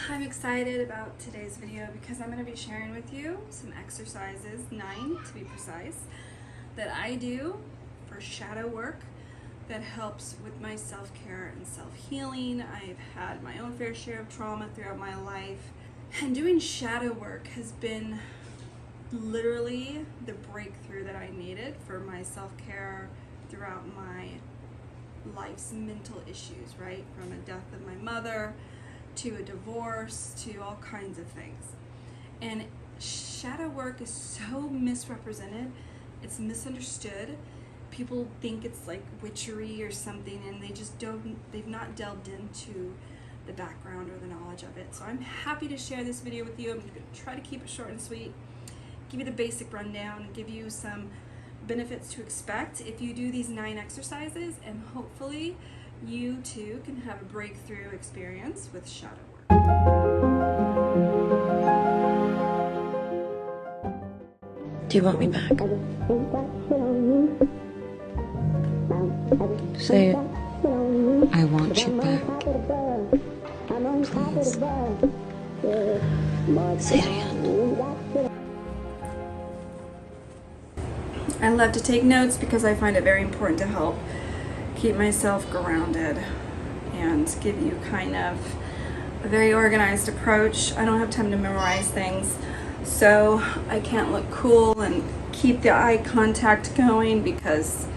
I'm excited about today's video because I'm going to be sharing with you some exercises, 9 to be precise, that I do for shadow work that helps with my self-care and self-healing. I've had my own fair share of trauma throughout my life, and doing shadow work has been literally the breakthrough that I needed for my self-care throughout my life's mental issues, right? From a death of my mother to a divorce to all kinds of things. And shadow work is so misrepresented, it's misunderstood. People think it's like witchery or something, and they've not delved into the background or the knowledge of it. So I'm happy to share this video with you. I'm going to try to keep it short and sweet, give you the basic rundown, give you some benefits to expect if you do these 9 exercises, and hopefully you too can have a breakthrough experience with shadow work. Do you want me back? Say it. I want you back. Please. Say it again. I love to take notes because I find it very important to help keep myself grounded and give you kind of a very organized approach. I don't have time to memorize things, so I can't look cool and keep the eye contact going because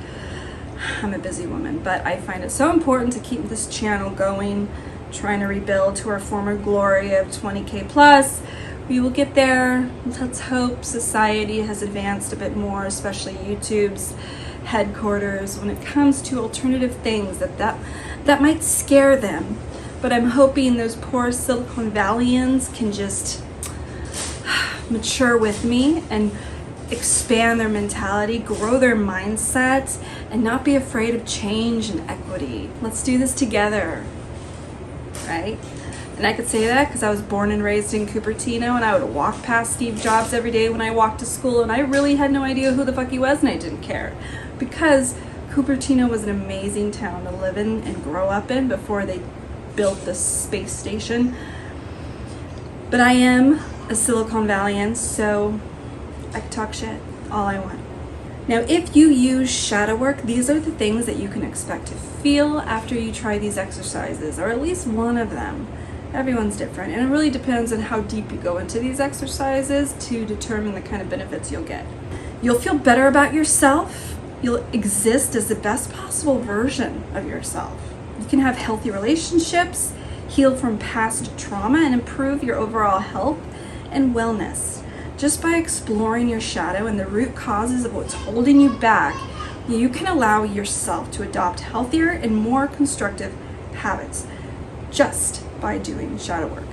I'm a busy woman. But I find it so important to keep this channel going, trying to rebuild to our former glory of 20K plus. We will get there. Let's hope society has advanced a bit more, especially YouTube's headquarters, when it comes to alternative things that might scare them. But I'm hoping those poor Silicon Valleyans can just mature with me and expand their mentality, grow their mindset, and not be afraid of change and equity. Let's do this together, right? And I could say that because I was born and raised in Cupertino, and I would walk past Steve Jobs every day when I walked to school, and I really had no idea who the fuck he was, and I didn't care. Because Cupertino was an amazing town to live in and grow up in before they built the space station. But I am a Silicon Valleyan, so I can talk shit all I want. Now, if you use shadow work, these are the things that you can expect to feel after you try these exercises, or at least one of them. Everyone's different, and it really depends on how deep you go into these exercises to determine the kind of benefits you'll get. You'll feel better about yourself. You'll exist as the best possible version of yourself. You can have healthy relationships, heal from past trauma, and improve your overall health and wellness. Just by exploring your shadow and the root causes of what's holding you back, you can allow yourself to adopt healthier and more constructive habits just by doing shadow work.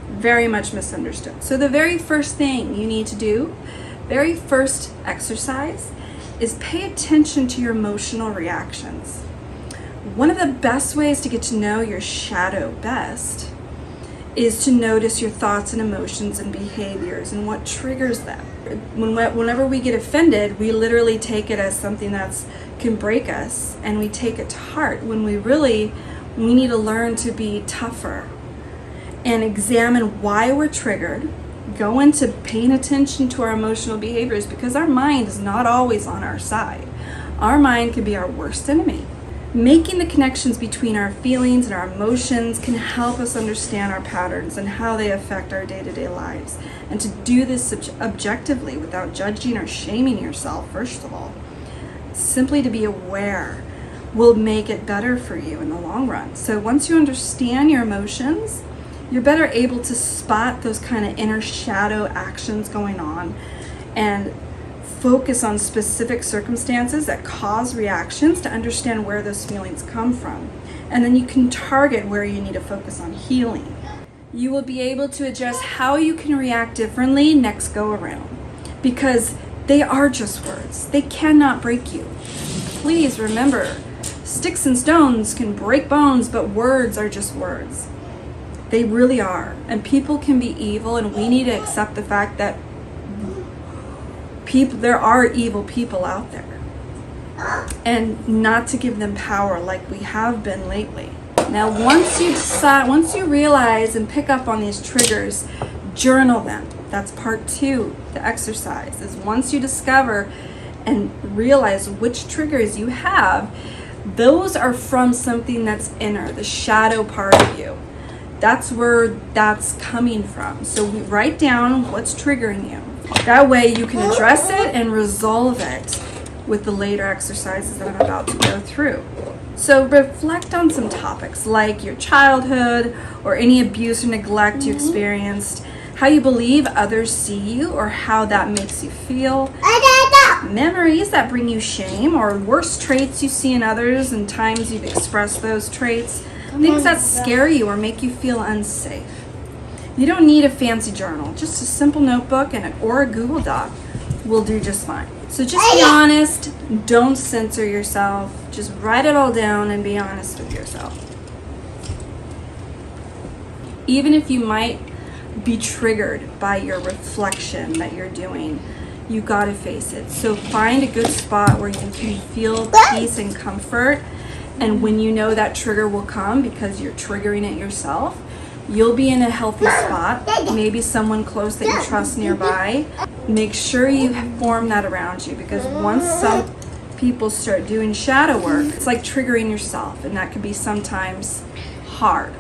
Very much misunderstood. So the very first thing you need to do, very first exercise, is pay attention to your emotional reactions. One of the best ways to get to know your shadow best is to notice your thoughts and emotions and behaviors and what triggers them. Whenever we get offended, we literally take it as something that can break us, and we take it to heart when we need to learn to be tougher and examine why we're triggered. Go into paying attention to our emotional behaviors, because our mind is not always on our side. Our mind can be our worst enemy. Making the connections between our feelings and our emotions can help us understand our patterns and how they affect our day-to-day lives. And to do this objectively without judging or shaming yourself, first of all, simply to be aware will make it better for you in the long run. So once you understand your emotions, you're better able to spot those kind of inner shadow actions going on and focus on specific circumstances that cause reactions to understand where those feelings come from. And then you can target where you need to focus on healing. You will be able to adjust how you can react differently next go around, because they are just words. They cannot break you. Please remember, sticks and stones can break bones, but words are just words. They really are. And people can be evil, and we need to accept the fact that there are evil people out there, and not to give them power like we have been lately. Now, once you realize and pick up on these triggers, journal them. That's part 2, the exercise, is once you discover and realize which triggers you have, those are from something that's inner, the shadow part of you. That's where that's coming from. So we write down what's triggering you. That way you can address it and resolve it with the later exercises that I'm about to go through. So reflect on some topics like your childhood or any abuse or neglect you experienced, how you believe others see you or how that makes you feel, memories that bring you shame or worst traits you see in others and times you've expressed those traits, things that scare you or make you feel unsafe. You don't need a fancy journal, just a simple notebook or a Google Doc will do just fine. So just be honest, don't censor yourself, just write it all down and be honest with yourself. Even if you might be triggered by your reflection that you're doing, you gotta face it. So find a good spot where you can feel peace and comfort, and when you know that trigger will come because you're triggering it yourself, you'll be in a healthy spot, maybe someone close that you trust nearby. Make sure you form that around you, because once some people start doing shadow work, it's like triggering yourself, and that can be sometimes hard.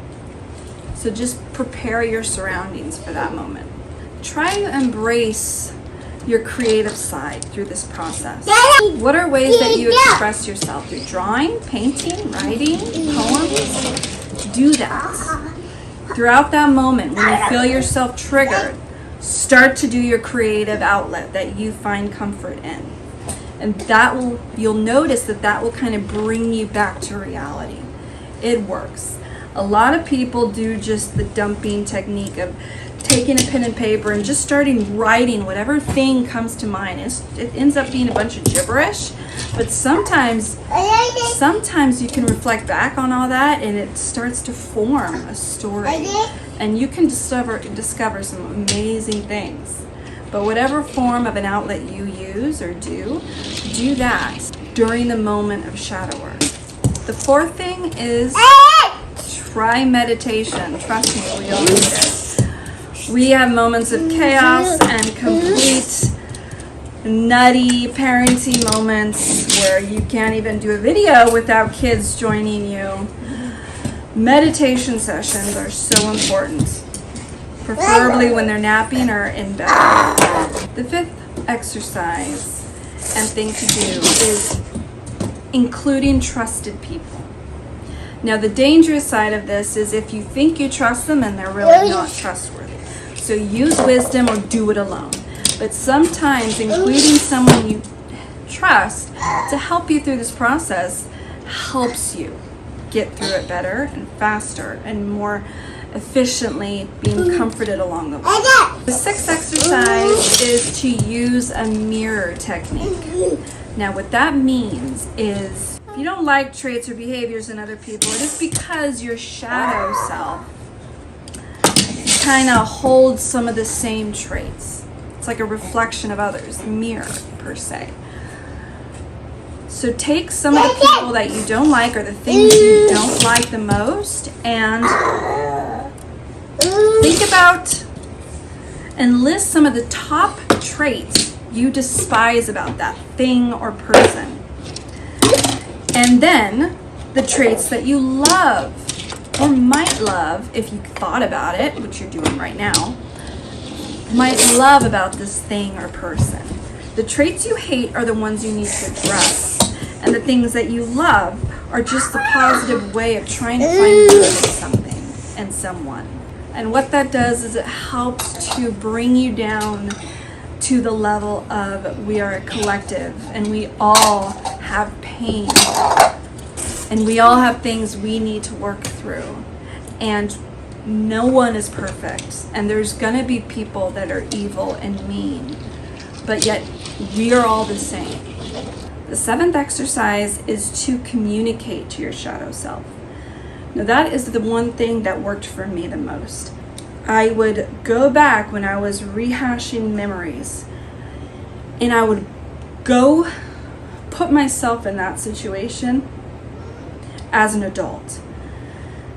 So just prepare your surroundings for that moment. Try to embrace your creative side through this process. What are ways that you express yourself? Through drawing, painting, writing, poems? Do that. Throughout that moment, when you feel yourself triggered, start to do your creative outlet that you find comfort in. And you'll notice that will kind of bring you back to reality. It works. A lot of people do just the dumping technique of taking a pen and paper and just starting writing whatever thing comes to mind. It ends up being a bunch of gibberish, but sometimes you can reflect back on all that and it starts to form a story, and you can discover some amazing things. But whatever form of an outlet you use or do that during the moment of shadow work. The 4th thing is try meditation. Trust me, we all need it. We have moments of chaos and complete nutty parenting moments where you can't even do a video without kids joining you. Meditation sessions are so important, preferably when they're napping or in bed. The 5th exercise and thing to do is including trusted people. Now, the dangerous side of this is if you think you trust them and they're really not trustworthy. So use wisdom or do it alone. But sometimes including someone you trust to help you through this process helps you get through it better and faster and more efficiently, being comforted along the way. The 6th exercise is to use a mirror technique. Now, what that means is if you don't like traits or behaviors in other people, it is because your shadow self kind of holds some of the same traits. It's like a reflection of others, mirror per se. So take some of the people that you don't like or the things you don't like the most and think about and list some of the top traits you despise about that thing or person. And then the traits that you love or might love, if you thought about it, which you're doing right now, might love about this thing or person. The traits you hate are the ones you need to address. And the things that you love are just the positive way of trying to find good in something and someone. And what that does is it helps to bring you down to the level of we are a collective and we all have pain and we all have things we need to work through, and no one is perfect, and there's gonna be people that are evil and mean, but yet we are all the same. The 7th exercise is to communicate to your shadow self. Now that is the one thing that worked for me the most. I would go back when I was rehashing memories and I would go put myself in that situation as an adult.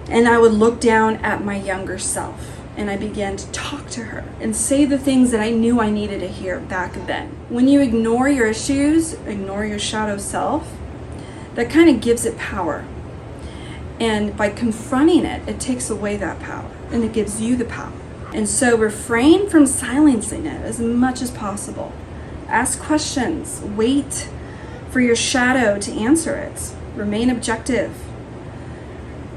And I would look down at my younger self and I began to talk to her and say the things that I knew I needed to hear back then. When you ignore your issues, ignore your shadow self, that kind of gives it power. And by confronting it, it takes away that power and it gives you the power. And so refrain from silencing it as much as possible. Ask questions, wait for your shadow to answer it. Remain objective.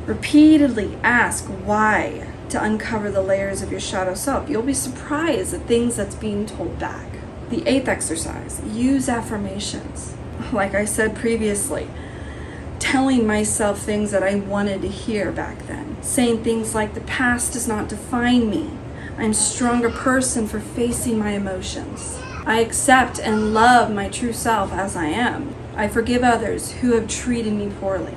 Repeatedly ask why to uncover the layers of your shadow self. You'll be surprised at things that's being told back. The 8th exercise, use affirmations. Like I said previously, telling myself things that I wanted to hear back then. Saying things like, the past does not define me. I'm a stronger person for facing my emotions. I accept and love my true self as I am. I forgive others who have treated me poorly.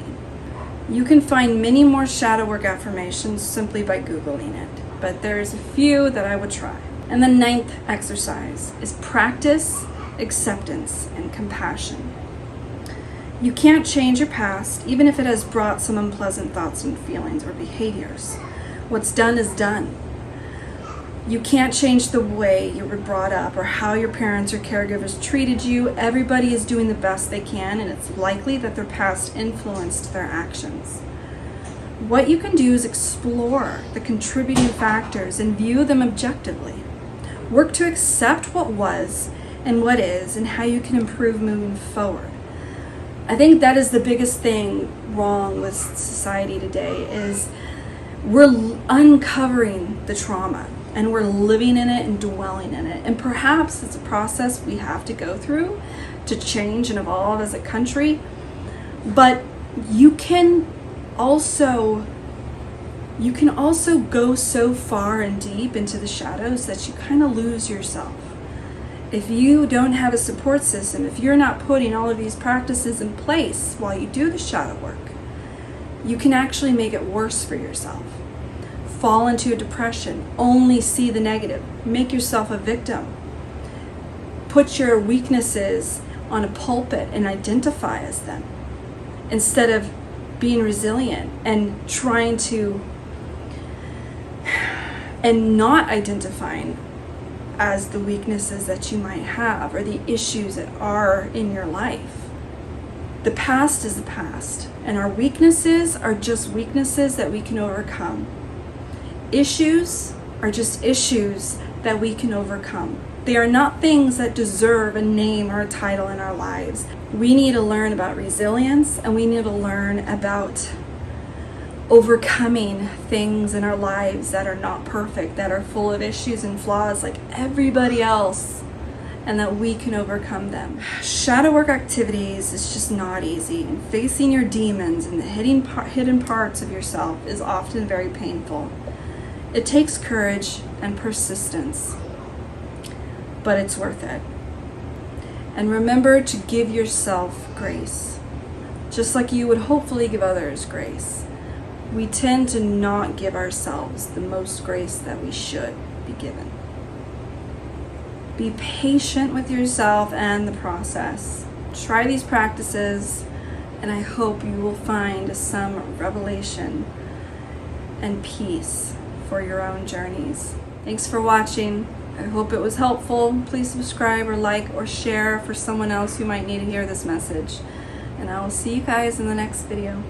You can find many more shadow work affirmations simply by Googling it, but there's a few that I would try. And the 9th exercise is practice acceptance and compassion. You can't change your past, even if it has brought some unpleasant thoughts and feelings or behaviors. What's done is done. You can't change the way you were brought up or how your parents or caregivers treated you. Everybody is doing the best they can, and it's likely that their past influenced their actions. What you can do is explore the contributing factors and view them objectively. Work to accept what was and what is and how you can improve moving forward. I think that is the biggest thing wrong with society today is we're uncovering the trauma. And we're living in it and dwelling in it. And perhaps it's a process we have to go through to change and evolve as a country. But you can also go so far and deep into the shadows that you kind of lose yourself. If you don't have a support system, if you're not putting all of these practices in place while you do the shadow work, you can actually make it worse for yourself. Fall into a depression, only see the negative, make yourself a victim. Put your weaknesses on a pulpit and identify as them instead of being resilient and trying to, and not identifying as the weaknesses that you might have or the issues that are in your life. The past is the past, and our weaknesses are just weaknesses that we can overcome. Issues are just issues that we can overcome. They are not things that deserve a name or a title in our lives. We need to learn about resilience, and we need to learn about overcoming things in our lives that are not perfect, that are full of issues and flaws like everybody else, and that we can overcome them. Shadow work activities is just not easy, and facing your demons and the hidden parts of yourself is often very painful. It takes courage and persistence, but it's worth it. And remember to give yourself grace, just like you would hopefully give others grace. We tend to not give ourselves the most grace that we should be given. Be patient with yourself and the process. Try these practices, and I hope you will find some revelation and peace for your own journeys. Thanks for watching. I hope it was helpful. Please subscribe or like or share for someone else who might need to hear this message. And I will see you guys in the next video.